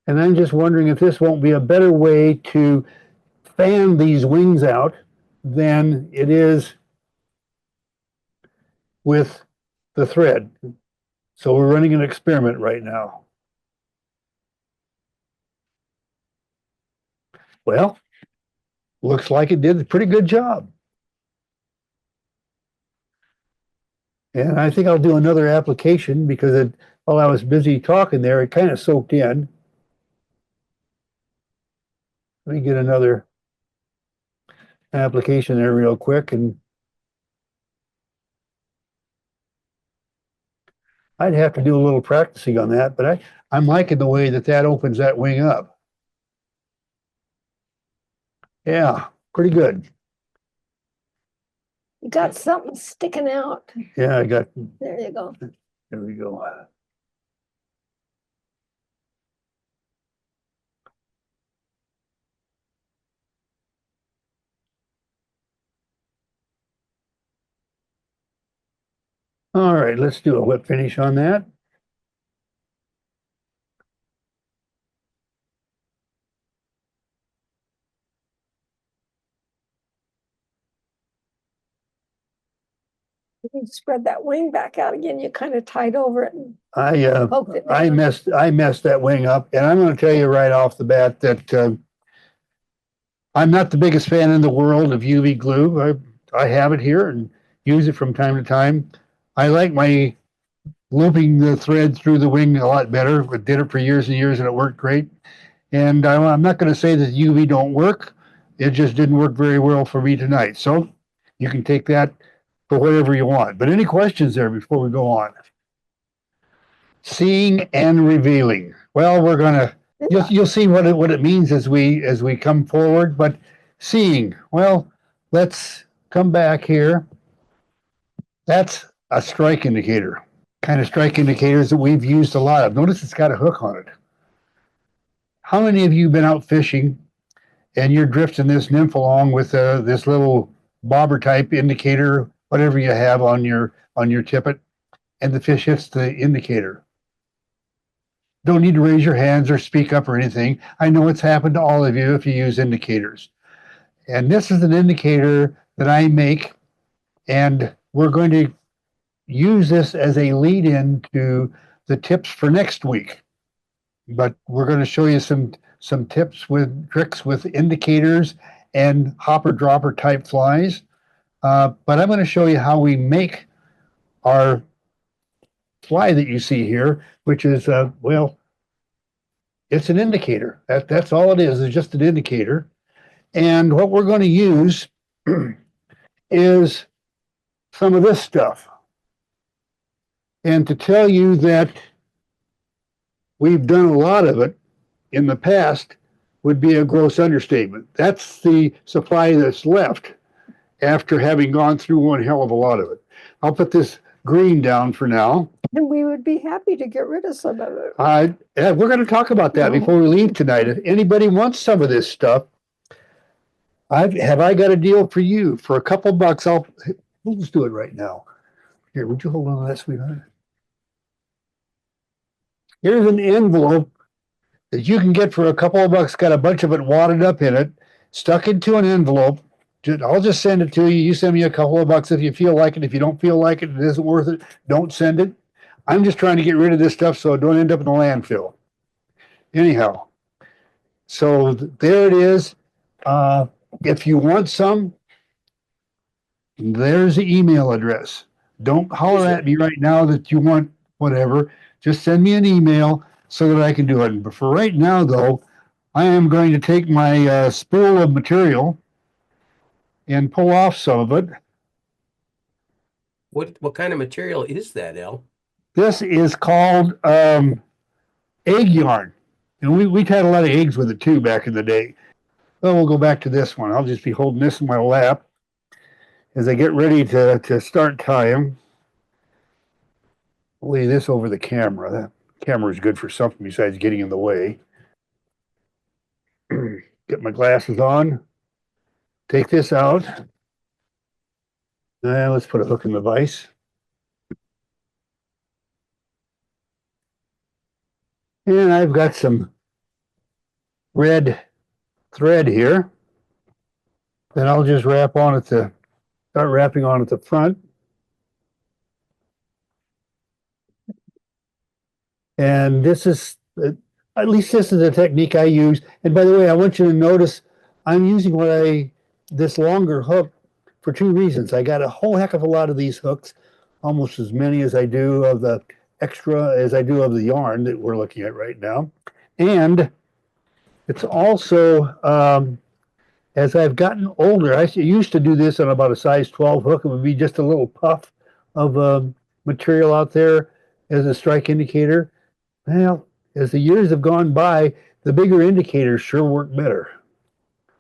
And I'm just wondering if this won't be a better way to fan these wings out than it is with the thread. So we're running an experiment right now. Well, looks like it did a pretty good job. And I think I'll do another application because while I was busy talking there, it kind of soaked in. Let me get another application there real quick, and I'd have to do a little practicing on that, but I'm liking the way that opens that wing up. Yeah, pretty good. You got something sticking out. Yeah, I got, There you go. there we go. All right, let's do a whip finish on that. You can spread that wing back out again. You kind of tied over it and I poked it I down. messed that wing up, and I'm going to tell you right off the bat that I'm not the biggest fan in the world of UV glue. I have it here and use it from time to time. I like my looping the thread through the wing a lot better. I did it for years and years and it worked great. And I'm not going to say that UV don't work. It just didn't work very well for me tonight. So you can take that for whatever you want. But any questions there before we go on? Seeing and revealing. Well, we're going to you'll see what it means as we come forward, but seeing. Well, let's come back here. That's a strike indicator. Kind of strike indicators that we've used a lot of. Notice it's got a hook on it. How many of you have been out fishing and you're drifting this nymph along with this little bobber type indicator, whatever you have on your tippet, and the fish hits the indicator? Don't need to raise your hands or speak up or anything. I know it's happened to all of you if you use indicators. And this is an indicator that I make, and we're going to use this as a lead in to the tips for next week. But we're going to show you some tips with tricks with indicators and hopper dropper type flies. But I'm going to show you how we make our fly that you see here, which is, well, it's an indicator. That's all it is just an indicator. And what we're going to use is some of this stuff. And to tell you that we've done a lot of it in the past would be a gross understatement. That's the supply that's left after having gone through one hell of a lot of it. I'll put this green down for now. And we would be happy to get rid of some of it. We're going to talk about that before we leave tonight. If anybody wants some of this stuff, I got a deal for you for a couple bucks. We'll just do it right now. Here, would you hold on to that, sweetheart? Here's an envelope that you can get for a couple of bucks. Got a bunch of it wadded up in it, stuck into an envelope. I'll just send it to you. You send me a couple of bucks if you feel like it. If you don't feel like it, it isn't worth it, don't send it. I'm just trying to get rid of this stuff so it don't end up in the landfill. Anyhow, so there it is. If you want some, there's the email address. Don't holler at me right now that you want whatever. Just send me an email so that I can do it. But for right now, though, I am going to take my spool of material and pull off some of it. What kind of material is that, Al? This is called egg yarn. And we've had a lot of eggs with it too back in the day. Well, we'll go back to this one. I'll just be holding this in my lap as I get ready to start tying. I'll lay this over the camera. That camera is good for something besides getting in the way. Get my glasses on. Take this out. Let's put a hook in the vise. And I've got some red thread here that I'll just start wrapping on at the front. And this is, at least this is a technique I use. And by the way, I want you to notice I'm using this longer hook for two reasons. I got a whole heck of a lot of these hooks, almost as many as I do of the extra as I do of the yarn that we're looking at right now. And it's also, as I've gotten older, I used to do this on about a size 12 hook. It would be just a little puff of material out there as a strike indicator. Well, as the years have gone by, the bigger indicators sure work better.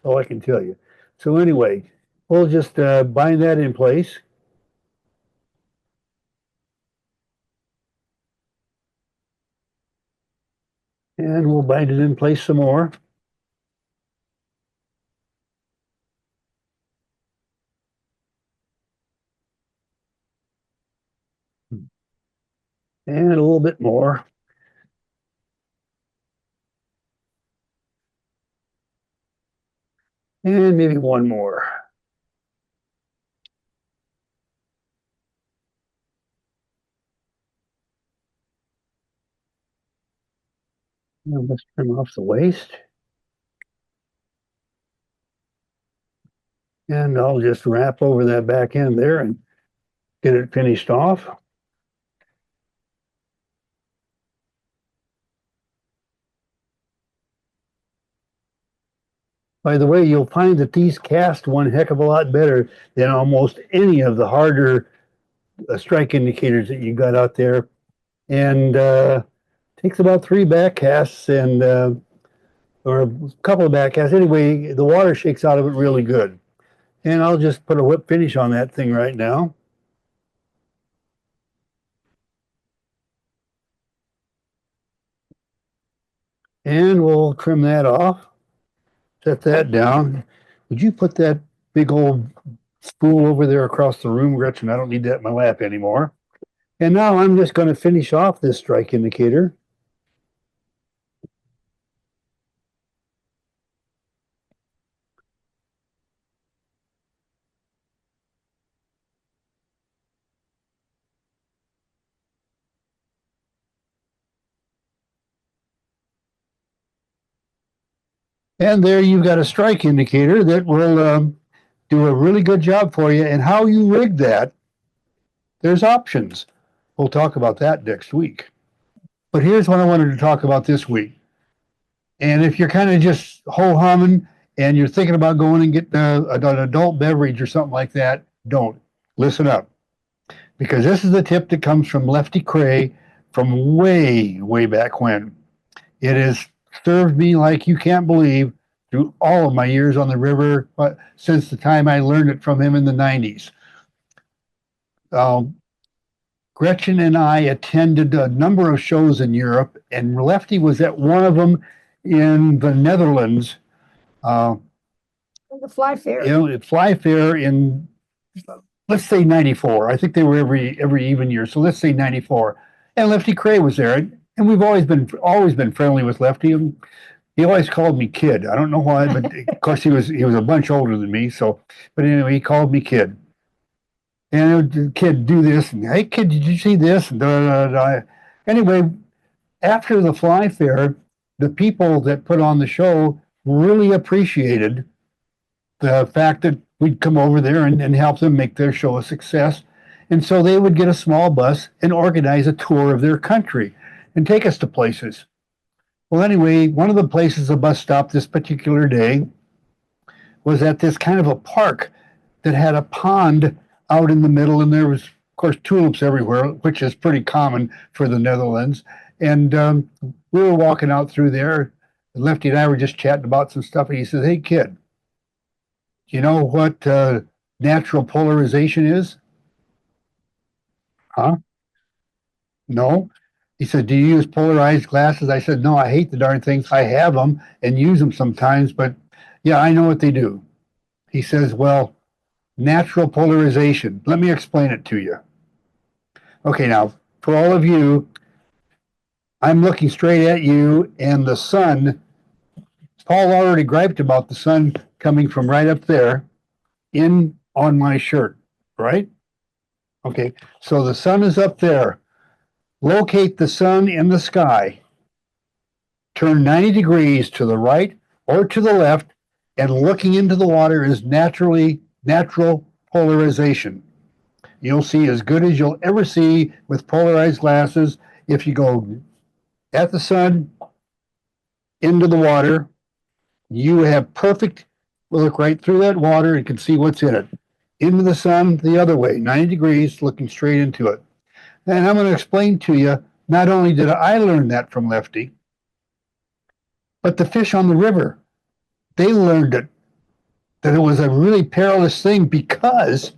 All I can tell you. So anyway, we'll just bind that in place. And we'll bind it in place some more. And a little bit more. And maybe one more. And let's trim off the waist. And I'll just wrap over that back end there and get it finished off. By the way, you'll find that these cast one heck of a lot better than almost any of the harder strike indicators that you got out there. And takes about 3 back casts and or a couple of back casts. Anyway, the water shakes out of it really good. And I'll just put a whip finish on that thing right now. And we'll trim that off. Set that down. Would you put that big old spool over there across the room, Gretchen? I don't need that in my lap anymore. And now I'm just going to finish off this strike indicator. And there you've got a strike indicator that will do a really good job for you. And how you rig that, there's options. We'll talk about that next week. But here's what I wanted to talk about this week. And if you're kind of just ho-humming and you're thinking about going and getting an adult beverage or something like that, don't. Listen up. Because this is a tip that comes from Lefty Kreh from way, way back when. It has served me like you can't believe through all of my years on the river since the time I learned it from him in the 90s. Gretchen and I attended a number of shows in Europe, and Lefty was at one of them in the Netherlands. The fly fair. Fly fair in, let's say 94. I think they were every even year, so let's say 94. And Lefty Kreh was there, and we've always been friendly with Lefty. And he always called me kid. I don't know why, but of course he was a bunch older than me. So, but anyway, he called me kid. And kid, do this. And, hey, kid, did you see this? And da, da, da. Anyway, after the fly fair, the people that put on the show really appreciated the fact that we'd come over there and help them make their show a success. And so they would get a small bus and organize a tour of their country and take us to places. Well, anyway, one of the places the bus stopped this particular day was at this kind of a park that had a pond out in the middle, and there was, of course, tulips everywhere, which is pretty common for the Netherlands. And we were walking out through there, and Lefty and I were just chatting about some stuff, and he says, "Hey, kid, you know what natural polarization is?" Huh? No. He said, "Do you use polarized glasses?" I said, "No, I hate the darn things. I have them and use them sometimes, but yeah, I know what they do." He says, "Well, natural polarization. Let me explain it to you." Okay, now, for all of you, I'm looking straight at you, and the sun, Paul already griped about the sun coming from right up there in on my shirt, right? Okay, so the sun is up there. Locate the sun in the sky. Turn 90 degrees to the right or to the left, and looking into the water is natural polarization. You'll see as good as you'll ever see with polarized glasses if you go at the sun, into the water. You have perfect look right through that water and can see what's in it. Into the sun the other way, 90 degrees, looking straight into it. And I'm going to explain to you, not only did I learn that from Lefty, but the fish on the river, they learned it, that it was a really perilous thing because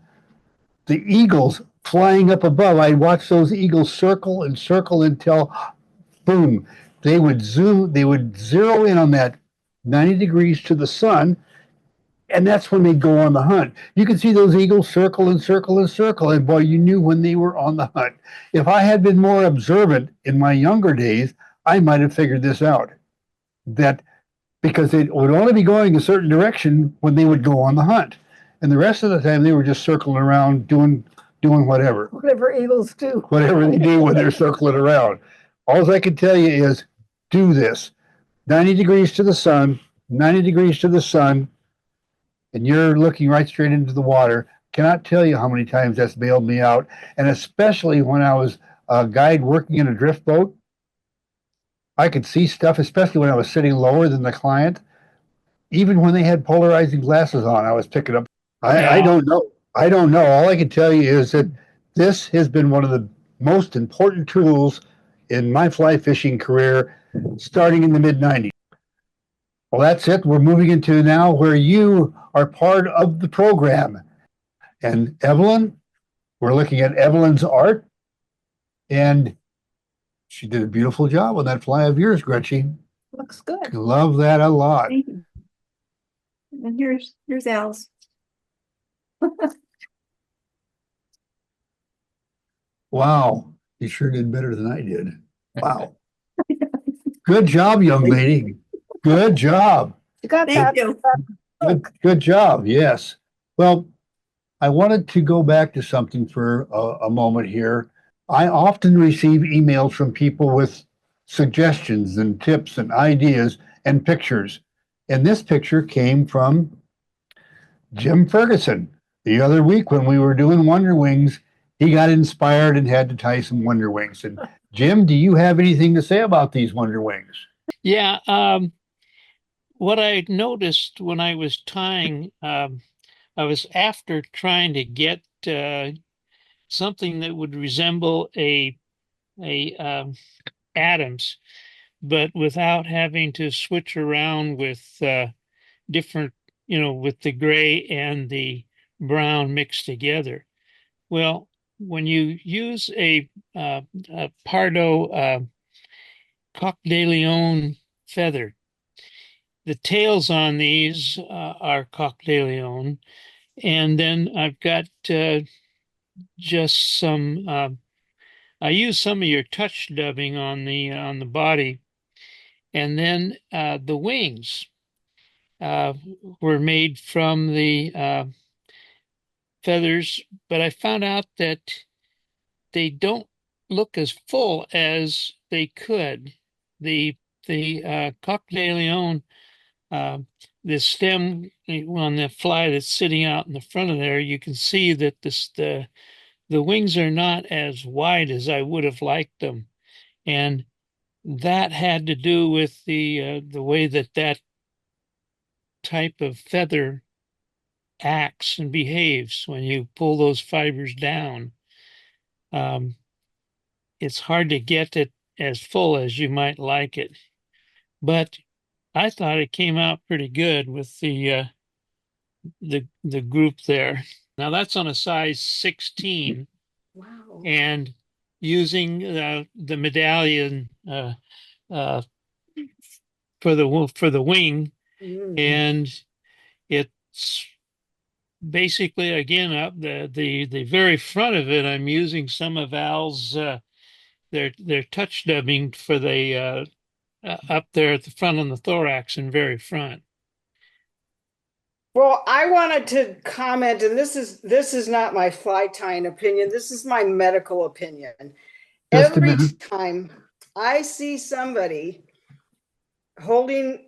the eagles flying up above, I'd watch those eagles circle and circle until, boom, they would zero in on that 90 degrees to the sun, and that's when they'd go on the hunt. You could see those eagles circle and circle and circle, and boy, you knew when they were on the hunt. If I had been more observant in my younger days, I might have figured this out. That because it would only be going a certain direction when they would go on the hunt. And the rest of the time, they were just circling around doing whatever. Whatever eagles do. Whatever they do when they're circling around. All I can tell you is do this. 90 degrees to the sun, 90 degrees to the sun, and you're looking right straight into the water. Cannot tell you how many times that's bailed me out. And especially when I was a guide working in a drift boat, I could see stuff, especially when I was sitting lower than the client. Even when they had polarizing glasses on, I was picking up. I Al, don't know. I don't know. All I can tell you is that this has been one of the most important tools in my fly fishing career starting in the mid 90s. Well, that's it. We're moving into now where you are part of the program. And Evelyn, we're looking at Evelyn's art, and she did a beautiful job on that fly of yours, Gretchen. Looks good. Love that a lot. Thank you. And here's Al's. Wow, you sure did better than I did. Wow. Good job, young lady. Good job. You got Thank that. you. Good job. Yes. Well, I wanted to go back to something for a moment here. I often receive emails from people with suggestions and tips and ideas and pictures. And this picture came from Jim Ferguson. The other week when we were doing Wonder Wings, he got inspired and had to tie some Wonder Wings. And Jim, do you have anything to say about these Wonder Wings? yeah. What I noticed when I was tying, I was after trying to get something that would resemble a Adams, but without having to switch around with different, with the gray and the brown mixed together. Well, when you use a Pardo Coq de Leon feather, the tails on these are Coq de Leon, and then I've got just some. I use some of your touch dubbing on the body, and then the wings were made from the feathers, but I found out that they don't look as full as they could. The Coq de Leon, the stem on the fly that's sitting out in the front of there, you can see that the wings are not as wide as I would have liked them, and that had to do with the way that type of feather acts and behaves when you pull those fibers down. It's hard to get it as full as you might like it, but I thought it came out pretty good with the group there. Now that's on a size 16. Wow. And using the medallion for the wing, and it's basically again up the very front of it. I'm using some of Al's their touch dubbing for the up there at the front on the thorax and very front. Well, I wanted to comment, and this is not my fly tying opinion. This is my medical opinion. Just a Every minute. time I see somebody holding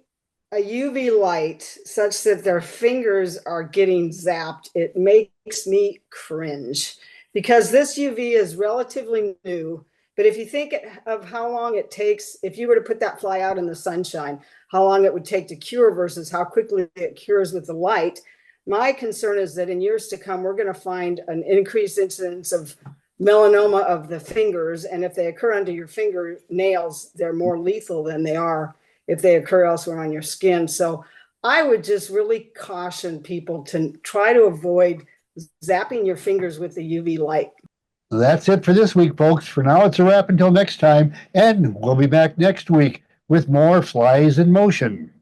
a UV light such that their fingers are getting zapped, it makes me cringe because this UV is relatively new. But if you think of how long it takes, if you were to put that fly out in the sunshine, how long it would take to cure versus how quickly it cures with the light, my concern is that in years to come, we're going to find an increased incidence of melanoma of the fingers. And if they occur under your fingernails, they're more lethal than they are if they occur elsewhere on your skin. So I would just really caution people to try to avoid zapping your fingers with the UV light. That's it for this week, folks. For now, it's a wrap until next time, and we'll be back next week with more Flies in Motion.